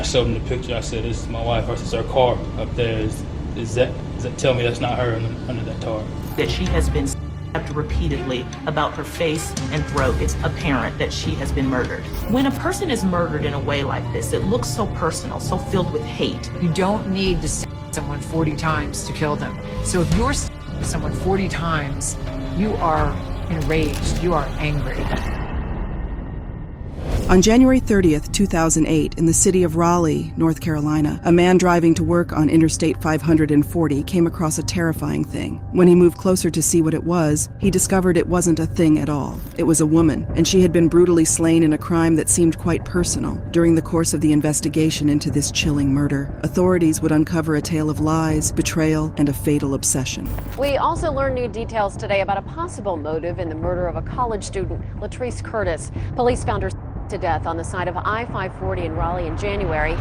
I showed him the picture. I said, "This is my wife versus her car up there. Is that tell me that's not her under that tarp?" That she has been stabbed repeatedly about her face and throat. It's apparent that she has been murdered. When a person is murdered in a way like this, it looks so personal, so filled with hate. You don't need to stab someone 40 times to kill them. So if you're stabbing someone 40 times, you are enraged, you are angry. On January 30th, 2008, in the city of Raleigh, North Carolina, a man driving to work on Interstate 540 came across a terrifying thing. When he moved closer to see what it was, he discovered it wasn't a thing at all. It was a woman, and she had been brutally slain in a crime that seemed quite personal. During the course of the investigation into this chilling murder, authorities would uncover a tale of lies, betrayal, and a fatal obsession. We also learned new details today about a possible motive in the murder of a college student, Latrice Curtis. Police found her to death on the side of I-540 in Raleigh in January.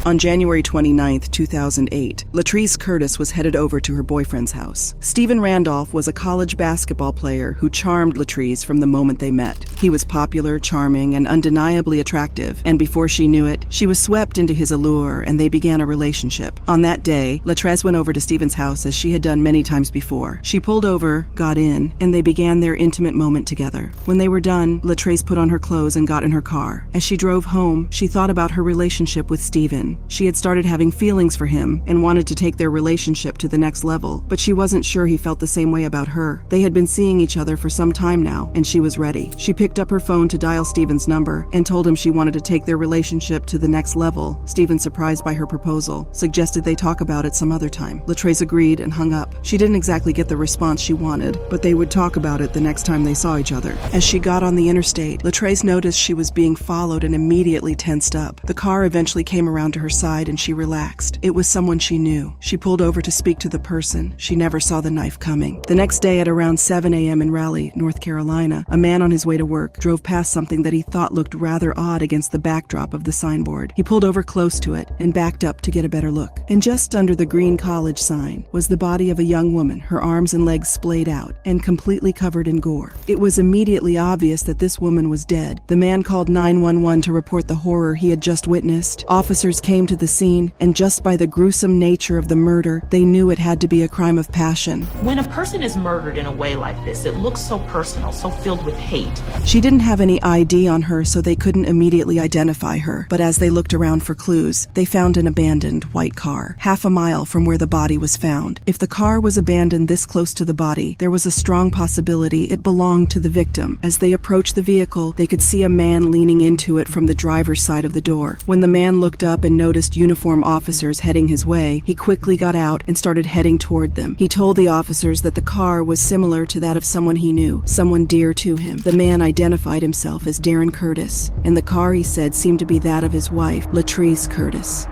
On January 29, 2008, Latrice Curtis was headed over to her boyfriend's house. Stephen Randolph was a college basketball player who charmed Latrice from the moment they met. He was popular, charming, and undeniably attractive, and before she knew it, she was swept into his allure and they began a relationship. On that day, Latrice went over to Stephen's house as she had done many times before. She pulled over, got in, and they began their intimate moment together. When they were done, Latrice put on her clothes and got in her car. As she drove home, she thought about her relationship with Stephen. She had started having feelings for him and wanted to take their relationship to the next level, but she wasn't sure he felt the same way about her. They had been seeing each other for some time now, and she was ready. She picked up her phone to dial Stephen's number and told him she wanted to take their relationship to the next level. Stephen, surprised by her proposal, suggested they talk about it some other time. Latrice agreed and hung up. She didn't exactly get the response she wanted, but they would talk about it the next time they saw each other. As she got on the interstate, Latrice noticed she was being followed and immediately tensed up. The car eventually came around to her side and she relaxed. It was someone she knew. She pulled over to speak to the person. She never saw the knife coming. The next day at around 7 a.m. in Raleigh, North Carolina, a man on his way to work drove past something that he thought looked rather odd against the backdrop of the signboard. He pulled over close to it and backed up to get a better look. And just under the green college sign was the body of a young woman, her arms and legs splayed out and completely covered in gore. It was immediately obvious that this woman was dead. The man called 911 to report the horror he had just witnessed. Officers came to the scene, and just by the gruesome nature of the murder, they knew it had to be a crime of passion. When a person is murdered in a way like this, it looks so personal, so filled with hate. She didn't have any ID on her, so they couldn't immediately identify her. But as they looked around for clues, they found an abandoned white car, half a mile from where the body was found. If the car was abandoned this close to the body, there was a strong possibility it belonged to the victim. As they approached the vehicle, they could see a man leaning into it from the driver's side of the door. When the man looked up and noticed uniformed officers heading his way, he quickly got out and started heading toward them. He told the officers that the car was similar to that of someone he knew, someone dear to him. The man identified himself as Darren Curtis, and the car, he said, seemed to be that of his wife, Latrice Curtis.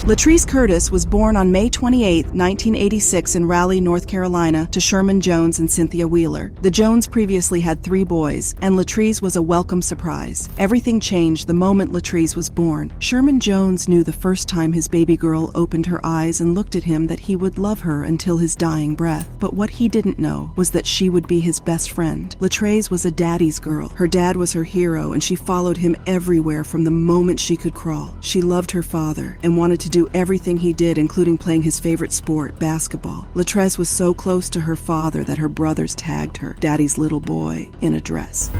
Latrice Curtis was born on May 28, 1986 in Raleigh, North Carolina, to Sherman Jones and Cynthia Wheeler. The Jones previously had 3 boys, and Latrice was a welcome surprise. Everything changed the moment Latrice was born. Sherman Jones knew the first time his baby girl opened her eyes and looked at him that he would love her until his dying breath. But what he didn't know was that she would be his best friend. Latrice was a daddy's girl. Her dad was her hero, and she followed him everywhere from the moment she could crawl. She loved her father and wanted to do everything he did, including playing his favorite sport, basketball. Latrice was so close to her father that her brothers tagged her Daddy's little boy in a dress.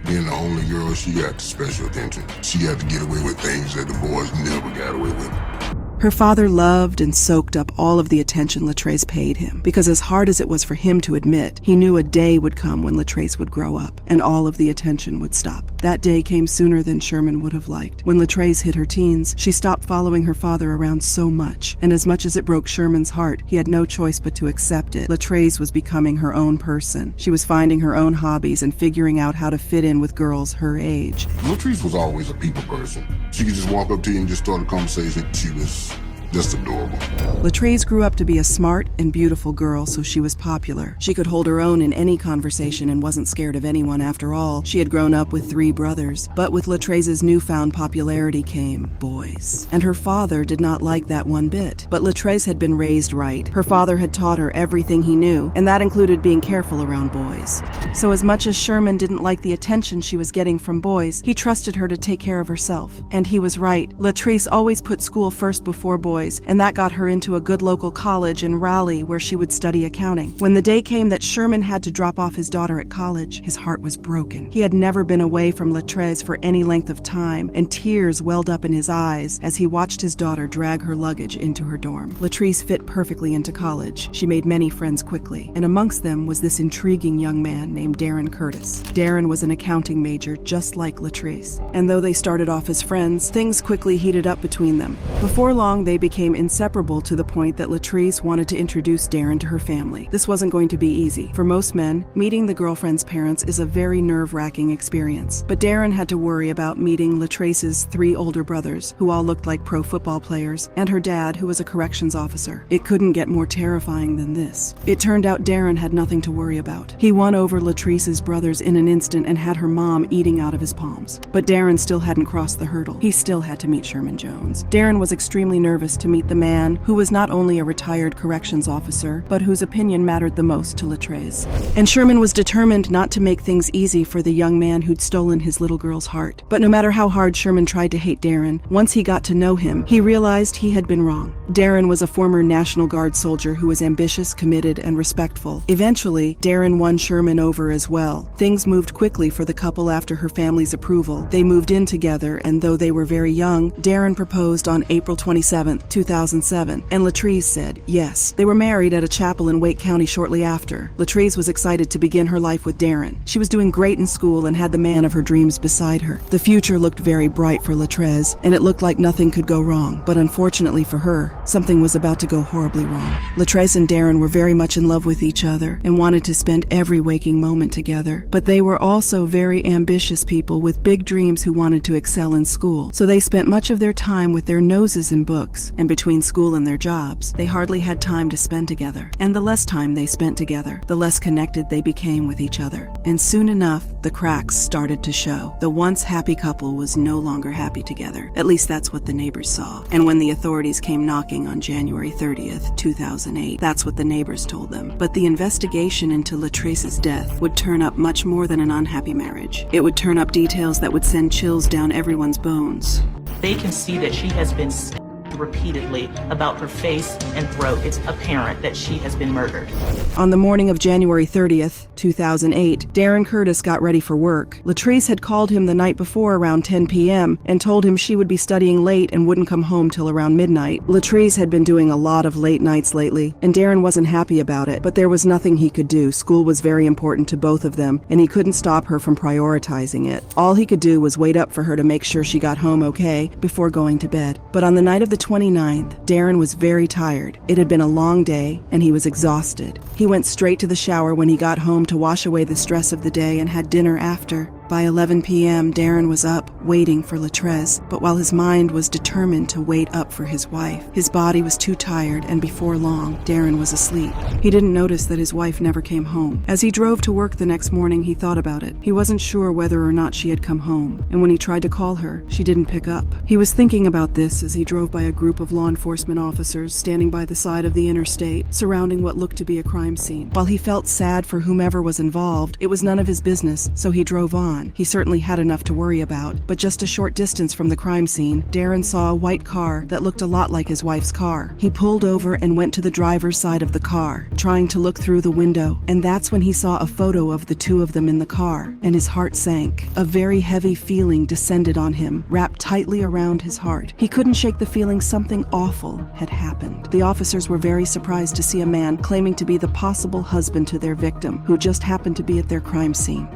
Being the only girl, she got special attention. She had to get away with things that the boys never got away with. Her father loved and soaked up all of the attention Latrice paid him, because as hard as it was for him to admit, he knew a day would come when Latrice would grow up, and all of the attention would stop. That day came sooner than Sherman would have liked. When Latrice hit her teens, she stopped following her father around so much, and as much as it broke Sherman's heart, he had no choice but to accept it. Latrice was becoming her own person. She was finding her own hobbies and figuring out how to fit in with girls her age. Latrice was always a people person. She could just walk up to you and just start a conversation. She was Just adorable. Latrice grew up to be a smart and beautiful girl, so she was popular. She could hold her own in any conversation and wasn't scared of anyone. After all, she had grown up with 3 brothers. But with Latrice's newfound popularity came boys. And her father did not like that one bit. But Latrice had been raised right. Her father had taught her everything he knew, and that included being careful around boys. So as much as Sherman didn't like the attention she was getting from boys, he trusted her to take care of herself. And he was right. Latrice always put school first before boys, and that got her into a good local college in Raleigh where she would study accounting. When the day came that Sherman had to drop off his daughter at college, his heart was broken. He had never been away from Latrice for any length of time, and tears welled up in his eyes as he watched his daughter drag her luggage into her dorm. Latrice fit perfectly into college. She made many friends quickly, and amongst them was this intriguing young man named Darren Curtis. Darren was an accounting major just like Latrice, and though they started off as friends, things quickly heated up between them. Before long, they became inseparable to the point that Latrice wanted to introduce Darren to her family. This wasn't going to be easy. For most men, meeting the girlfriend's parents is a very nerve-wracking experience. But Darren had to worry about meeting Latrice's 3 older brothers, who all looked like pro football players, and her dad, who was a corrections officer. It couldn't get more terrifying than this. It turned out Darren had nothing to worry about. He won over Latrice's brothers in an instant and had her mom eating out of his palms. But Darren still hadn't crossed the hurdle. He still had to meet Sherman Jones. Darren was extremely nervous to meet the man who was not only a retired corrections officer, but whose opinion mattered the most to Latrice. And Sherman was determined not to make things easy for the young man who'd stolen his little girl's heart. But no matter how hard Sherman tried to hate Darren, once he got to know him, he realized he had been wrong. Darren was a former National Guard soldier who was ambitious, committed, and respectful. Eventually, Darren won Sherman over as well. Things moved quickly for the couple after her family's approval. They moved in together, and though they were very young, Darren proposed on April 27, 2007, and Latrice said yes. They were married at a chapel in Wake County shortly after. Latrice was excited to begin her life with Darren. She was doing great in school and had the man of her dreams beside her. The future looked very bright for Latrice, and it looked like nothing could go wrong. But unfortunately for her, something was about to go horribly wrong. Latrice and Darren were very much in love with each other and wanted to spend every waking moment together. But they were also very ambitious people with big dreams who wanted to excel in school. So they spent much of their time with their noses in books, and between school and their jobs, they hardly had time to spend together. And the less time they spent together, the less connected they became with each other. And soon enough, the cracks started to show. The once happy couple was no longer happy together. At least that's what the neighbors saw. And when the authorities came knocking on January 30th, 2008, that's what the neighbors told them. But the investigation into Latrice's death would turn up much more than an unhappy marriage. It would turn up details that would send chills down everyone's bones. They can see that she has been stabbed repeatedly about her face and throat. It's apparent that she has been murdered. On the morning of January 30th, 2008, Darren Curtis got ready for work. Latrice had called him the night before around 10 p.m. and told him she would be studying late and wouldn't come home till around midnight. Latrice had been doing a lot of late nights lately, and Darren wasn't happy about it, but there was nothing he could do. School was very important to both of them, and he couldn't stop her from prioritizing it. All he could do was wait up for her to make sure she got home okay before going to bed. But on the night of the 29th, Darren was very tired. It had been a long day, and he was exhausted. He went straight to the shower when he got home to wash away the stress of the day and had dinner after. By 11 p.m., Darren was up, waiting for Latrice, but while his mind was determined to wait up for his wife, his body was too tired, and before long, Darren was asleep. He didn't notice that his wife never came home. As he drove to work the next morning, he thought about it. He wasn't sure whether or not she had come home, and when he tried to call her, she didn't pick up. He was thinking about this as he drove by a group of law enforcement officers standing by the side of the interstate, surrounding what looked to be a crime scene. While he felt sad for whomever was involved, it was none of his business, so he drove on. He certainly had enough to worry about, but just a short distance from the crime scene, Darren saw a white car that looked a lot like his wife's car. He pulled over and went to the driver's side of the car, trying to look through the window, and that's when he saw a photo of the two of them in the car, and his heart sank. A very heavy feeling descended on him, wrapped tightly around his heart. He couldn't shake the feeling something awful had happened. The officers were very surprised to see a man claiming to be the possible husband to their victim, who just happened to be at their crime scene.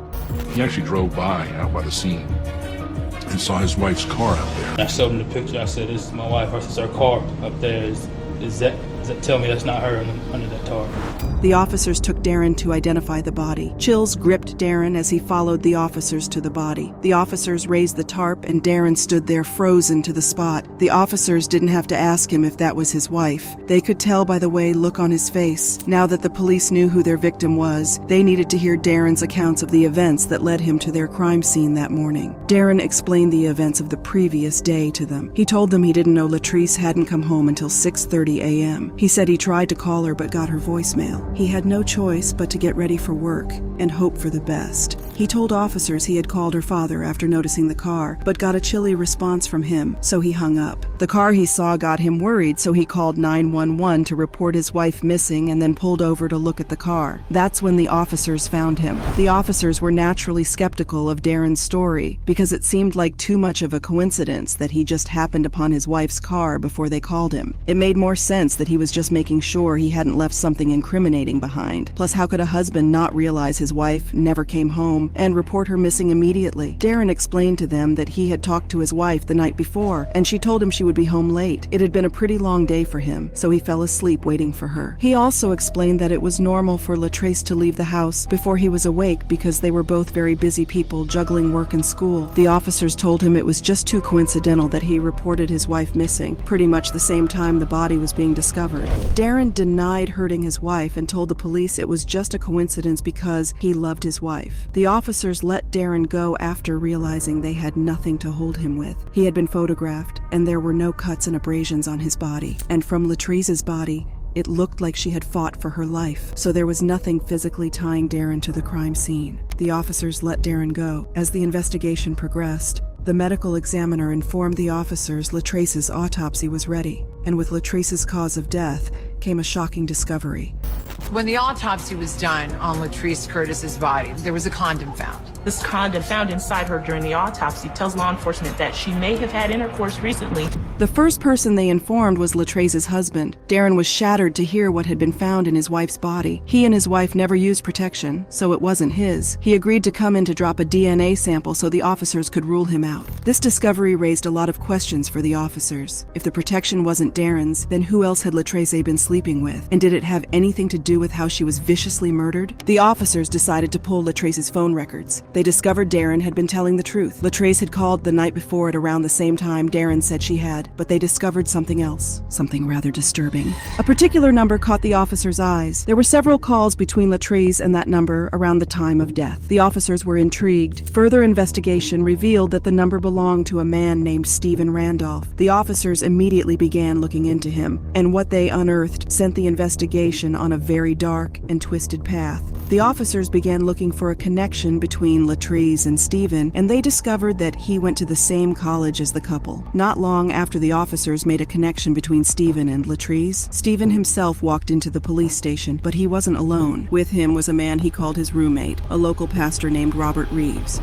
He actually drove out by the scene and saw his wife's car out there. I showed him the picture. I said, "This is my wife versus her car up there. Is that that tell me that's not her under that tarp? The officers took Darren to identify the body. Chills gripped Darren as he followed the officers to the body. The officers raised the tarp and Darren stood there frozen to the spot. The officers didn't have to ask him if that was his wife. They could tell by the look on his face. Now that the police knew who their victim was, they needed to hear Darren's accounts of the events that led him to their crime scene that morning. Darren explained the events of the previous day to them. He told them he didn't know Latrice hadn't come home until 6:30 a.m. He said he tried to call her but got her voicemail. He had no choice but to get ready for work and hope for the best. He told officers he had called her father after noticing the car, but got a chilly response from him, so he hung up. The car he saw got him worried, so he called 911 to report his wife missing and then pulled over to look at the car. That's when the officers found him. The officers were naturally skeptical of Darren's story because it seemed like too much of a coincidence that he just happened upon his wife's car before they called him. It made more sense that he was just making sure he hadn't left something incriminating behind. Plus, how could a husband not realize his wife never came home and report her missing immediately? Darren explained to them that he had talked to his wife the night before, and she told him she would be home late. It had been a pretty long day for him, so he fell asleep waiting for her. He also explained that it was normal for Latrice to leave the house before he was awake because they were both very busy people juggling work and school. The officers told him it was just too coincidental that he reported his wife missing, pretty much the same time the body was being discovered. Darren denied hurting his wife and told the police it was just a coincidence because he loved his wife. The officers let Darren go after realizing they had nothing to hold him with. He had been photographed, and there were no cuts and abrasions on his body. And from Latrice's body, it looked like she had fought for her life, so there was nothing physically tying Darren to the crime scene. The officers let Darren go. As the investigation progressed, the medical examiner informed the officers Latrice's autopsy was ready, and with Latrice's cause of death came a shocking discovery. When the autopsy was done on Latrice Curtis's body, there was a condom found. This condom found inside her during the autopsy tells law enforcement that she may have had intercourse recently. The first person they informed was Latrice's husband. Darren was shattered to hear what had been found in his wife's body. He and his wife never used protection, so it wasn't his. He agreed to come in to drop a DNA sample so the officers could rule him out. This discovery raised a lot of questions for the officers. If the protection wasn't Darren's, then who else had Latrice been sleeping with? And did it have anything to do with how she was viciously murdered? The officers decided to pull Latrice's phone records. They discovered Darren had been telling the truth. Latrice had called the night before at around the same time Darren said she had, but they discovered something else, something rather disturbing. A particular number caught the officers' eyes. There were several calls between Latrice and that number around the time of death. The officers were intrigued. Further investigation revealed that the number belonged to a man named Stephen Randolph. The officers immediately began looking into him, and what they unearthed sent the investigation on a very dark and twisted path. The officers began looking for a connection between Latrice and Stephen, and they discovered that he went to the same college as the couple. Not long after the officers made a connection between Stephen and Latrice, Stephen himself walked into the police station, but he wasn't alone. With him was a man he called his roommate, a local pastor named Robert Reeves.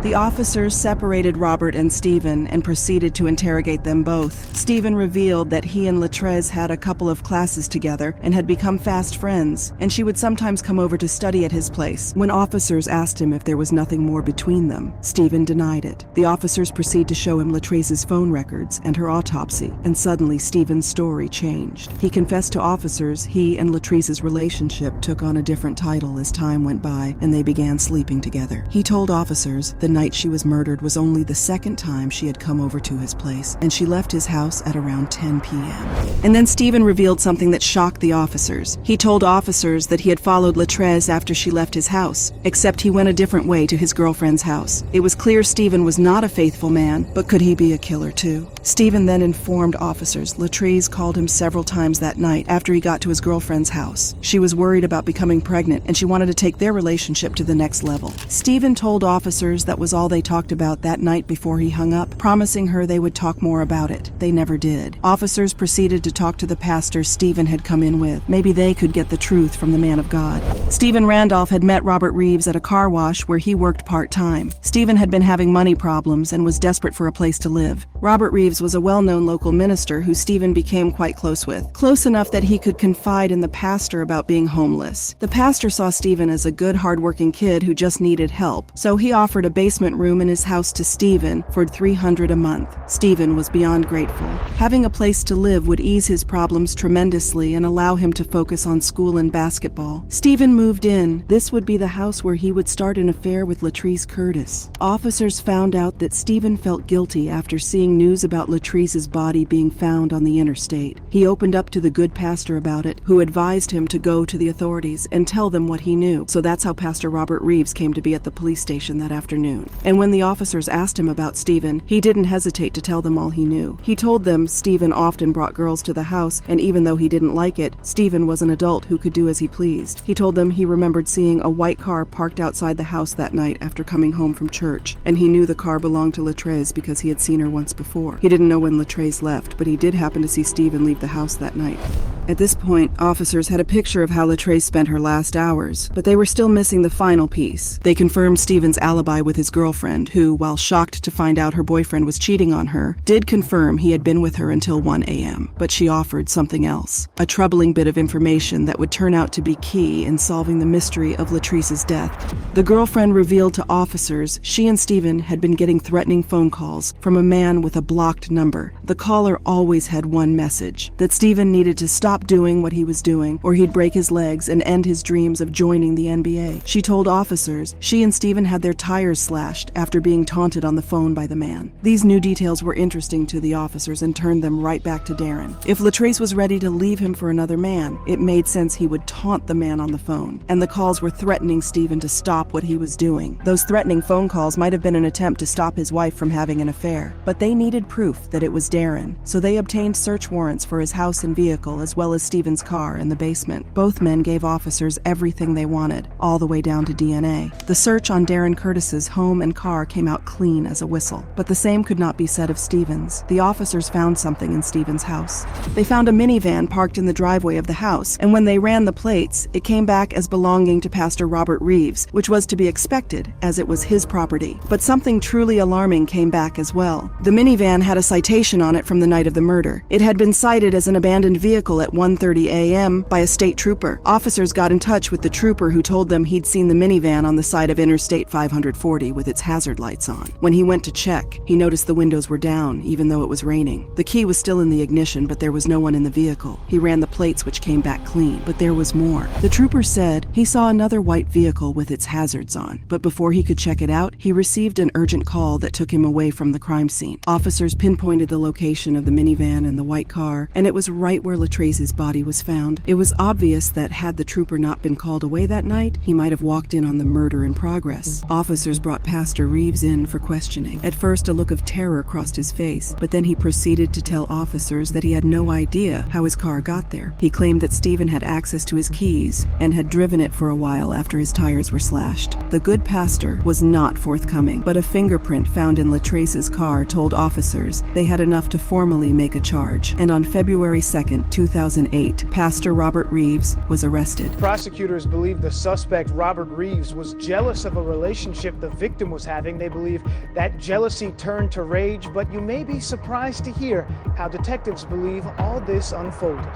The officers separated Robert and Stephen and proceeded to interrogate them both. Stephen revealed that he and Latrice had a couple of classes together and had become fast friends, and she would sometimes come over to study at his place. When officers asked him if there was nothing more between them, Stephen denied it. The officers proceed to show him Latrice's phone records and her autopsy, and suddenly Stephen's story changed. He confessed to officers he and Latrice's relationship took on a different title as time went by, and they began sleeping together. He told officers the night she was murdered was only the second time she had come over to his place, and she left his house at around 10 p.m. And then Stephen revealed something that shocked the officers. He told officers that he had followed Latrice after she left his house, except he went a different way to his girlfriend's house. It was clear Stephen was not a faithful man, but could he be a killer too? Stephen then informed officers Latrice called him several times that night after he got to his girlfriend's house. She was worried about becoming pregnant, and she wanted to take their relationship to the next level. Stephen told officers that was all they talked about that night before he hung up, promising her they would talk more about it. They never did. Officers proceeded to talk to the pastor Stephen had come in with. Maybe they could get the truth from the man of God. Stephen Randolph had met Robert Reeves at a car wash where he worked part-time. Stephen had been having money problems and was desperate for a place to live. Robert Reeves was a well-known local minister who Stephen became quite close with. Close enough that he could confide in the pastor about being homeless. The pastor saw Stephen as a good, hard-working kid who just needed help, so he offered a basement room in his house to Stephen for $300 a month. Stephen was beyond grateful. Having a place to live would ease his problems tremendously and allow him to focus on school and basketball. Stephen moved in. This would be the house where he would start an affair with Latrice Curtis. Officers found out that Stephen felt guilty after seeing news about Latrice's body being found on the interstate. He opened up to the good pastor about it, who advised him to go to the authorities and tell them what he knew. So that's how Pastor Robert Reeves came to be at the police station that afternoon. And when the officers asked him about Stephen, he didn't hesitate to tell them all he knew. He told them Stephen often brought girls to the house, and even though he didn't like it, Stephen was an adult who could do as he pleased. He told them he remembered seeing a white car parked outside the house that night after coming home from church, and he knew the car belonged to Latrice because he had seen her once before. He didn't know when Latrice left, but he did happen to see Stephen leave the house that night. At this point, officers had a picture of how Latrice spent her last hours, but they were still missing the final piece. They confirmed Stephen's alibi with his girlfriend, who, while shocked to find out her boyfriend was cheating on her, did confirm he had been with her until 1 a.m. But she offered something else, a troubling bit of information that would turn out to be key in solving the mystery of Latrice's death. The girlfriend revealed to officers she and Stephen had been getting threatening phone calls from a man with a blocked number. The caller always had one message, that Stephen needed to stop doing what he was doing, or he'd break his legs and end his dreams of joining the NBA. She told officers she and Stephen had their tires slashed after being taunted on the phone by the man. These new details were interesting to the officers and turned them right back to Darren. If Latrice was ready to leave him for another man, it made sense he would taunt the man on the phone, and the calls were threatening Stephen to stop what he was doing. Those threatening phone calls might have been an attempt to stop his wife from having an affair, but they needed proof that it was Darren, so they obtained search warrants for his house and vehicle as well as Stephen's car in the basement. Both men gave officers everything they wanted, all the way down to DNA. The search on Darren Curtis's home and car came out clean as a whistle, but the same could not be said of Stephen's. The officers found something in Stephen's house. They found a minivan parked in the driveway of the house, and when they ran the plates, it came back as belonging to Pastor Robert Reeves, which was to be expected, as it was his property. But something truly alarming came back as well. The minivan had a citation on it from the night of the murder. It had been cited as an abandoned vehicle at 1:30 a.m. by a state trooper. Officers got in touch with the trooper who told them he'd seen the minivan on the side of Interstate 540 with its hazard lights on. When he went to check, he noticed the windows were down, even though it was raining. The key was still in the ignition, but there was no one in the vehicle. He ran the plates, which came back clean, but there was more. The trooper said he saw another white vehicle with its hazards on, but before he could check it out, he received an urgent call that took him away from the crime scene. Officers pinpointed the location of the minivan and the white car, and it was right where Latrice's body was found. It was obvious that had the trooper not been called away that night, he might have walked in on the murder in progress. Officers brought Pastor Reeves in for questioning. At first, a look of terror crossed his face, but then he proceeded to tell officers that he had no idea how his car got there. He claimed that Stephen had access to his keys and had driven it for a while after his tires were slashed. The good pastor was not forthcoming, but a fingerprint found in Latrice's car told officers they had enough to formally make a charge. And on February 2nd, 2008, Pastor Robert Reeves was arrested. Prosecutors believe the suspect, Robert Reeves, was jealous of a relationship the victim was having. They believe that jealousy turned to rage, but you may be surprised to hear how detectives believe all this unfolded.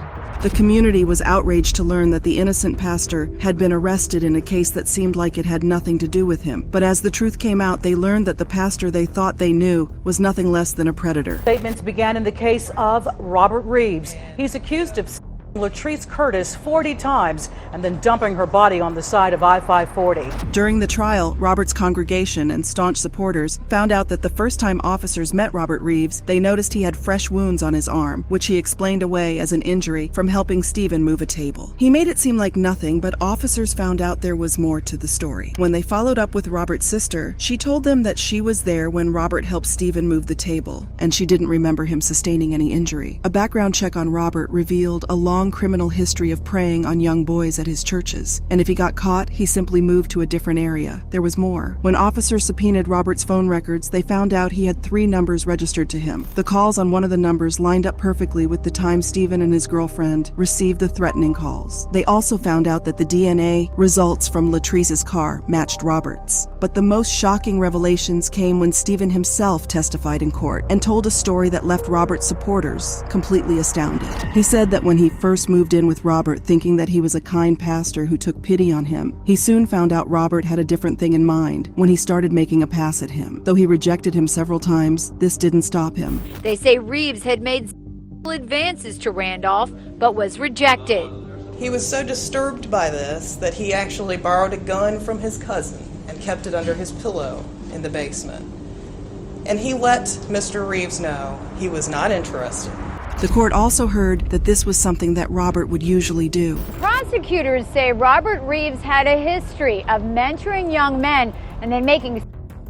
The community was outraged to learn that the innocent pastor had been arrested in a case that seemed like it had nothing to do with him. But as the truth came out, they learned that the pastor they thought they knew was nothing less than a predator. Statements began in the case of Robert Reeves. He's accused of Latrice Curtis 40 times and then dumping her body on the side of I-540. During the trial, Robert's congregation and staunch supporters found out that the first time officers met Robert Reeves, they noticed he had fresh wounds on his arm, which he explained away as an injury from helping Stephen move a table. He made it seem like nothing, but officers found out there was more to the story. When they followed up with Robert's sister, she told them that she was there when Robert helped Stephen move the table, and she didn't remember him sustaining any injury. A background check on Robert revealed a long criminal history of preying on young boys at his churches, and if he got caught, he simply moved to a different area. There was more. When officers subpoenaed Robert's phone records, they found out he had 3 numbers registered to him. The calls on one of the numbers lined up perfectly with the time Stephen and his girlfriend received the threatening calls. They also found out that the DNA results from Latrice's car matched Robert's. But the most shocking revelations came when Stephen himself testified in court and told a story that left Robert's supporters completely astounded. He said that when he first first moved in with Robert thinking that he was a kind pastor who took pity on him. He soon found out Robert had a different thing in mind when he started making a pass at him. Though he rejected him several times, this didn't stop him. They say Reeves had made advances to Randolph, but was rejected. He was so disturbed by this that he actually borrowed a gun from his cousin and kept it under his pillow in the basement. And he let Mr. Reeves know he was not interested. The court also heard that this was something that Robert would usually do. Prosecutors say Robert Reeves had a history of mentoring young men and then making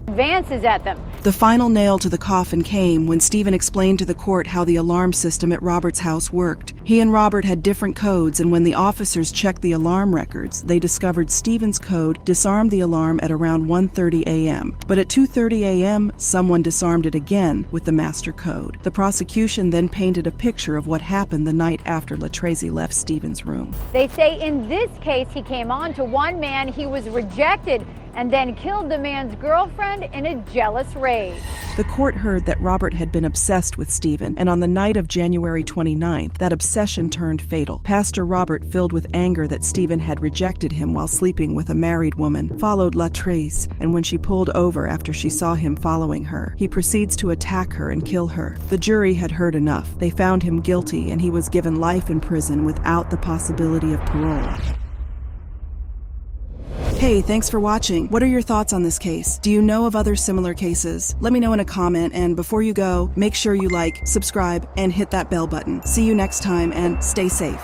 advances at them. The final nail to the coffin came when Stephen explained to the court how the alarm system at Robert's house worked. He and Robert had different codes, and when the officers checked the alarm records, they discovered Stephen's code disarmed the alarm at around 1:30 a.m. But at 2:30 a.m., someone disarmed it again with the master code. The prosecution then painted a picture of what happened the night after Latrese left Stephen's room. They say in this case he came on to one man, he was rejected, and then killed the man's girlfriend in a jealous rage. The court heard that Robert had been obsessed with Stephen, and on the night of January 29th, that obsession turned fatal. Pastor Robert, filled with anger that Stephen had rejected him while sleeping with a married woman, followed Latrese, and when she pulled over after she saw him following her, he proceeds to attack her and kill her. The jury had heard enough. They found him guilty, and he was given life in prison without the possibility of parole. Hey, thanks for watching. What are your thoughts on this case? Do you know of other similar cases? Let me know in a comment, and before you go, make sure you like, subscribe, and hit that bell button. See you next time, and stay safe.